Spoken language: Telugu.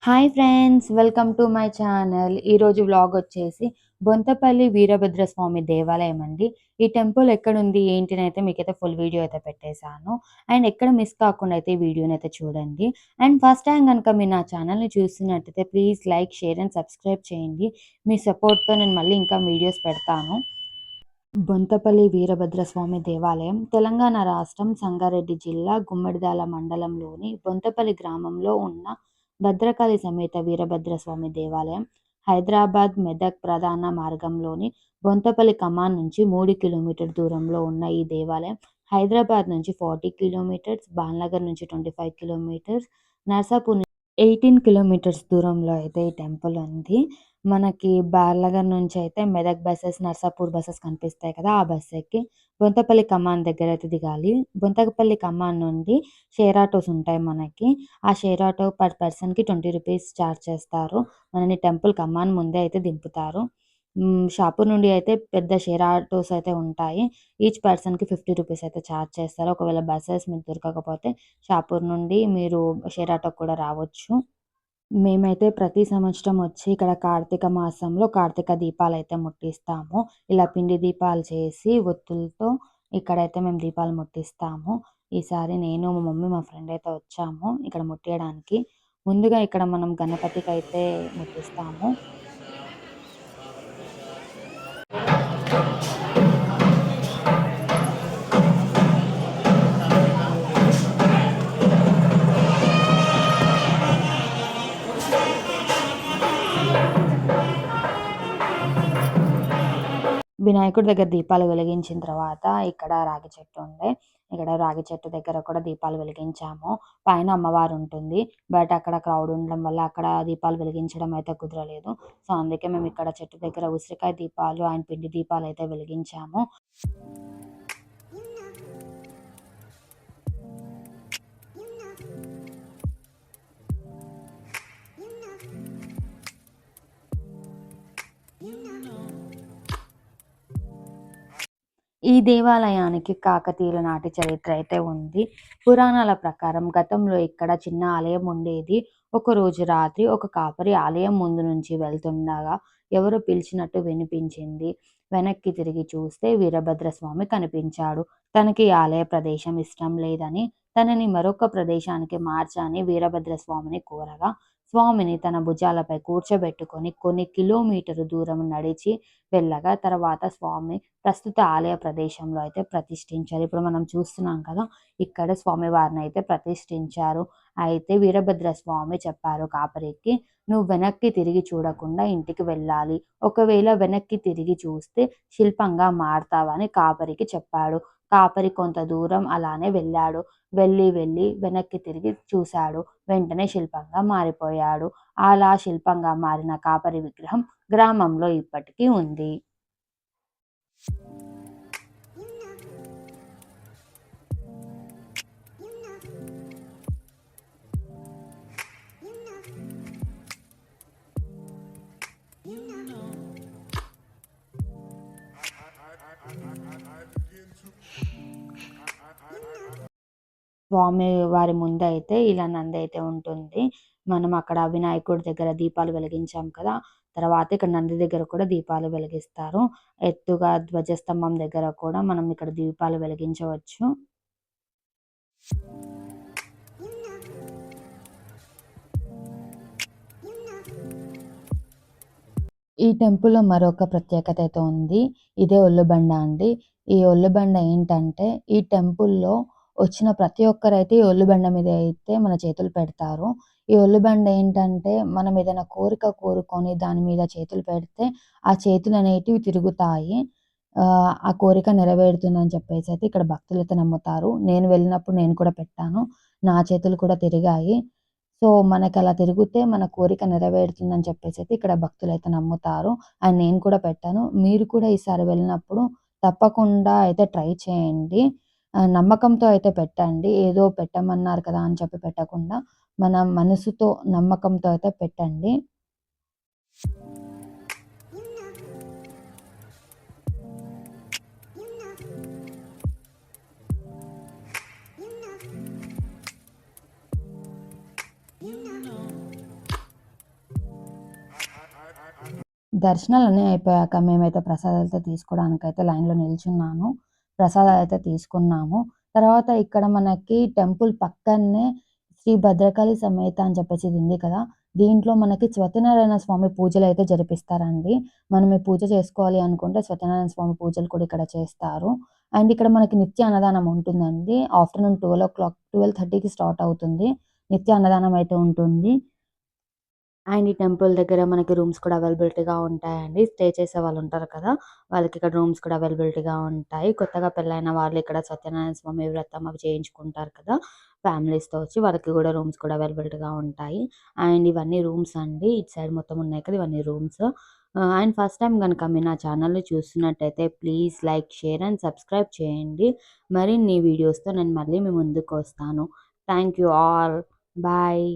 Hi friends! Welcome to my channel. ఈరోజు వ్లాగ్ వచ్చేసి బొంతపల్లి వీరభద్రస్వామి దేవాలయం అండి. ఈ టెంపుల్ ఎక్కడుంది ఏంటి అనైతే మీకైతే ఫుల్ వీడియో అయితే పెట్టేశాను. అండ్ ఎక్కడ మిస్ కాకుండా అయితే ఈ వీడియోనైతే చూడండి. అండ్ ఫస్ట్ టైం గనుక మీరు నా ఛానల్‌ని చూస్తున్నట్టయితే please like, share and subscribe చేయండి. మీ సపోర్ట్‌తో నేను మళ్ళీ ఇంకా వీడియోస్ పెడతాను. బొంతపల్లి వీరభద్రస్వామి దేవాలయం తెలంగాణ రాష్ట్రం సంగారెడ్డి జిల్లా గుమ్మడిదల మండలంలోని బొంతపల్లి గ్రామంలో ఉన్న భద్రకాళి సమేత వీరభద్రస్వామి దేవాలయం హైదరాబాద్ మెదక్ ప్రధాన మార్గంలోని బొంతపల్లి కమాన్ నుంచి 3 కిలోమీటర్ దూరంలో ఉన్న ఈ దేవాలయం హైదరాబాద్ నుంచి 40 కిలోమీటర్స్, బాల్నగర్ నుంచి 25 కిలోమీటర్స్, నర్సాపూర్ 18 కిలోమీటర్స్ దూరంలో అయితే ఈ టెంపుల్ ఉంది. మనకి బార్లగర్ నుంచయితే మెదక్ బసెస్, నర్సాపూర్ బసెస్ కనిపిస్తాయి కదా! ఆ బస్ ఎక్కి బొంతపల్లి కమాన్ దగ్గరైతే దిగాలి. బొంతపల్లి కమాన్ నుండి షేర్ ఆటోస్ ఉంటాయి మనకి. ఆ షేర్ ఆటో పర్ పర్సన్‌కి 20 రూపీస్ చార్జ్ చేస్తారు. మనని టెంపుల్ కమాన్ ముందే అయితే దింపుతారు. షాపూర్ నుండి అయితే పెద్ద షేర్ ఆటోస్ అయితే ఉంటాయి. ఈచ్ పర్సన్‌కి 50 రూపీస్ అయితే చార్జ్ చేస్తారు. ఒకవేళ బసెస్ మీకు దొరకకపోతే షాపూర్ నుండి మీరు షేర్ ఆటోకి కూడా రావచ్చు. మేమైతే ప్రతి సంవత్సరం వచ్చి ఇక్కడ కార్తీక మాసంలో కార్తీక దీపాలైతే ముట్టిస్తాము. ఇలా పిండి దీపాలు చేసి ఒత్తులతో ఇక్కడైతే మేము దీపాలు ముట్టిస్తాము. ఈసారి నేను, మా మమ్మీ, మా ఫ్రెండ్ అయితే వచ్చాము ఇక్కడ ముట్టియడానికి. ముందుగా ఇక్కడ మనం గణపతికైతే ముట్టిస్తాము. వినాయకుడి దగ్గర దీపాలు వెలిగించిన తర్వాత ఇక్కడ రాగి చెట్టు ఉండే. ఇక్కడ రాగి చెట్టు దగ్గర కూడా దీపాలు వెలిగించాము. పైన అమ్మవారు ఉంటుంది. బట్ అక్కడ క్రౌడ్ ఉండడం వల్ల అక్కడ దీపాలు వెలిగించడం అయితే కుదరలేదు. సో, అందుకే మేము ఇక్కడ చెట్టు దగ్గర ఉసిరికాయ దీపాలు అండ్ పిండి దీపాలు అయితే వెలిగించాము. ఈ దేవాలయానికి కాకతీయుల నాటి చరిత్ర అయితే ఉంది. పురాణాల ప్రకారం గతంలో ఇక్కడ చిన్న ఆలయం ఉండేది. ఒకరోజు రాత్రి ఒక కాపరి ఆలయం ముందు నుంచి వెళ్తుండగా ఎవరో పిలిచినట్టు వినిపించింది. వెనక్కి తిరిగి చూస్తే వీరభద్రస్వామి కనిపించాడు. తనకి ఈ ఆలయ ప్రదేశం ఇష్టం లేదని, తనని మరొక ప్రదేశానికి మార్చని వీరభద్రస్వామిని కోరగా, స్వామిని తన భుజాలపై కూర్చోబెట్టుకొని కొన్ని కిలోమీటరు దూరం నడిచి వెళ్ళగా తర్వాత స్వామి ప్రస్తుత ఆలయ ప్రదేశంలో అయితే ప్రతిష్ఠించారు. ఇప్పుడు మనం చూస్తున్నాం కదా! ఇక్కడ స్వామివారిని అయితే ప్రతిష్ఠించారు. అయితే వీరభద్ర స్వామి చెప్పారు కాపరికి, "నువ్వు వెనక్కి తిరిగి చూడకుండా ఇంటికి వెళ్ళాలి. ఒకవేళ వెనక్కి తిరిగి చూస్తే శిల్పంగా మారతావని" కాపరికి చెప్పాడు. కాపరి కొంత దూరం అలానే వెళ్ళాడు. వెళ్ళి వెనక్కి తిరిగి చూశాడు. వెంటనే శిల్పంగా మారిపోయాడు. అలా శిల్పంగా మారిన కాపరి విగ్రహం గ్రామంలో ఇప్పటికీ ఉంది. స్వామి వారి ముందయితే ఇలా నందయితే ఉంటుంది. మనం అక్కడ వినాయకుడి దగ్గర దీపాలు వెలిగించాం కదా! తర్వాత ఇక్కడ నంది దగ్గర కూడా దీపాలు వెలిగిస్తారు. ఎత్తుగా ధ్వజస్తంభం దగ్గర కూడా మనం ఇక్కడ దీపాలు వెలిగించవచ్చు. ఈ టెంపుల్‌లో మరొక ప్రత్యేకత అయితే ఉంది. ఇదే ఒల్లుబండ అండి. ఈ ఒల్లుబండ ఏంటంటే, ఈ టెంపుల్‌లో వచ్చిన ప్రతి ఒక్కరైతే ఈ ఒల్లుబండ మీద అయితే మన చేతులు పెడతారు. ఈ ఒల్లుబండ ఏంటంటే, మనం ఏదైనా కోరిక కోరుకొని దాని మీద చేతులు పెడితే, ఆ చేతులనేటివి తిరుగుతాయి. ఆ కోరిక నెరవేరుతుందని చెప్పేసయితే ఇక్కడ భక్తులైతే నమ్ముతారు. నేను వెళ్ళినప్పుడు నేను కూడా పెట్టాను. నా చేతులు కూడా తిరిగాయి. సో, మనకలా తిరిగితే మన కోరిక నెరవేరుతుందని చెప్పేసైతే ఇక్కడ భక్తులైతే నమ్ముతారు. అండ్ నేను కూడా పెట్టాను. మీరు కూడా ఈసారి వెళ్ళినప్పుడు తప్పకుండా అయితే ట్రై చేయండి. నమ్మకంతో అయితే పెట్టండి. ఏదో పెట్టమన్నారు కదా అని చెప్పి పెట్టకుండా, మన మనసుతో నమ్మకంతో అయితే పెట్టండి. దర్శనాలన్నీ అయిపోయాక మేమైతే ప్రసాదాలైతే తీసుకోవడానికైతే లైన్‌లో నిల్చున్నాను. ప్రసాదాలైతే తీసుకున్నాము. తర్వాత ఇక్కడ మనకి టెంపుల్ పక్కనే శ్రీ భద్రకాళి సమేత అని చెప్పేసి ఇది ఉంది కదా! దీంట్లో మనకి సత్యనారాయణ స్వామి పూజలైతే జరిపిస్తారండి. మనం ఈ పూజ చేసుకోవాలి అనుకుంటే సత్యనారాయణ స్వామి పూజలు కూడా ఇక్కడ చేస్తారు. అండ్ ఇక్కడ మనకి నిత్య అన్నదానం ఉంటుందండి. ఆఫ్టర్‌నూన్ 12:30కి స్టార్ట్ అవుతుంది. నిత్య అన్నదానం అయితే ఉంటుంది. అండ్ ఈ టెంపుల్ దగ్గర మనకి రూమ్స్ కూడా అవైలబిలిటీగా ఉంటాయండి. స్టే చేసే వాళ్ళుంటారు కదా! వాళ్ళకి ఇక్కడ రూమ్స్ కూడా అవైలబిలిటీగా ఉంటాయి. కొత్తగా పెళ్ళైన వాళ్ళు ఇక్కడ సత్యనారాయణ స్వామి వ్రతం అవి చేయించుకుంటారు కదా! ఫ్యామిలీస్‌తో వచ్చి వాళ్ళకి కూడా రూమ్స్ కూడా అవైలబిలిటీగా ఉంటాయి. అండ్ ఇవన్నీ రూమ్స్ అండి. ఇటు సైడ్ మొత్తం ఉన్నాయి కదా! ఇవన్నీ రూమ్స్. అండ్ ఫస్ట్ టైమ్ గనుక మీరు నా ఛానల్‌ని చూస్తున్నట్టయితే please like, share and subscribe చేయండి. మరిన్ని వీడియోస్‌తో నేను మళ్ళీ మీ ముందుకొస్తాను. Thank you all. బాయ్.